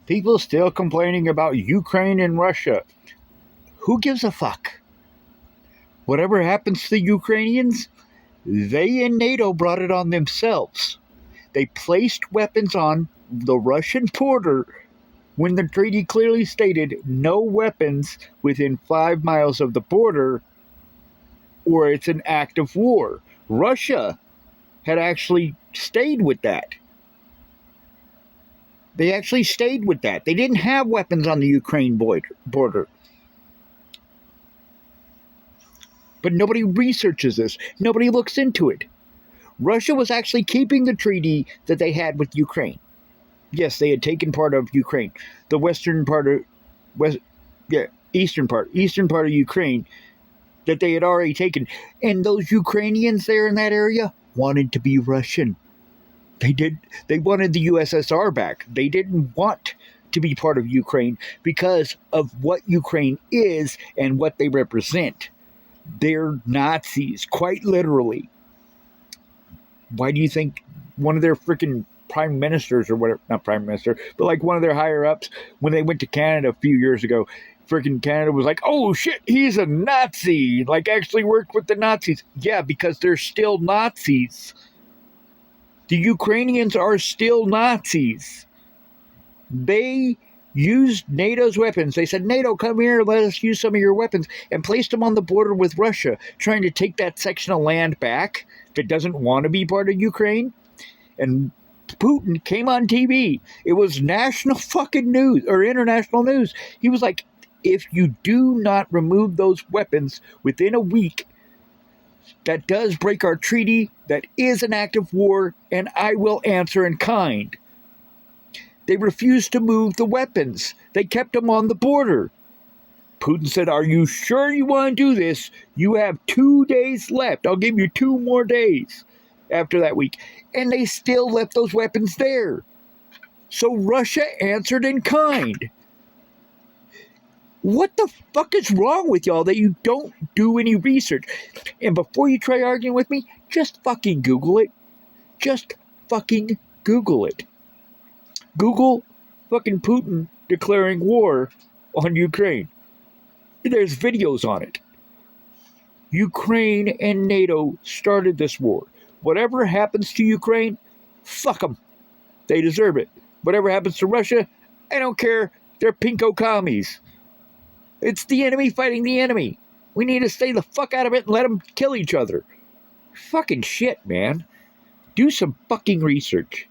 People still complaining about Ukraine and Russia. Who gives a fuck? Whatever happens to the Ukrainians, they and NATO brought it on themselves. They placed weapons on the Russian border when the treaty clearly stated no weapons within 5 miles of the border or it's an act of war. Russia had actually stayed with that. They actually stayed with that. They didn't have weapons on the Ukraine border. But nobody researches this. Nobody looks into it. Russia was actually keeping the treaty that they had with Ukraine. Yes, they had taken part of Ukraine. The eastern part of Ukraine that they had already taken. And those Ukrainians there in that area wanted to be Russian. They wanted the USSR back. They didn't want to be part of Ukraine because of what Ukraine is and what they represent. They're Nazis, quite literally. Why do you think one of their freaking prime ministers or whatever, not prime minister, but like one of their higher ups, when they went to Canada a few years ago, freaking Canada was like, oh shit, he's a Nazi, like actually worked with the Nazis. Yeah, because they're still Nazis. The Ukrainians are still Nazis. They used NATO's weapons. They said, NATO, come here, let us use some of your weapons, and placed them on the border with Russia, trying to take that section of land back that doesn't want to be part of Ukraine. And Putin came on TV. It was national fucking news, or international news. He was like, if you do not remove those weapons within a week, that does break our treaty, that is an act of war, and I will answer in kind. They refused to move the weapons. They kept them on the border. Putin said, are you sure you want to do this? You have 2 days left. I'll give you 2 more days after that week. And they still left those weapons there. So Russia answered in kind. What the fuck is wrong with y'all that you don't do any research? And before you try arguing with me, just fucking Google it. Just fucking Google it. Google fucking Putin declaring war on Ukraine. There's videos on it. Ukraine and NATO started this war. Whatever happens to Ukraine, fuck them. They deserve it. Whatever happens to Russia, I don't care. They're pinko commies. It's the enemy fighting the enemy. We need to stay the fuck out of it and let them kill each other. Fucking shit, man. Do some fucking research.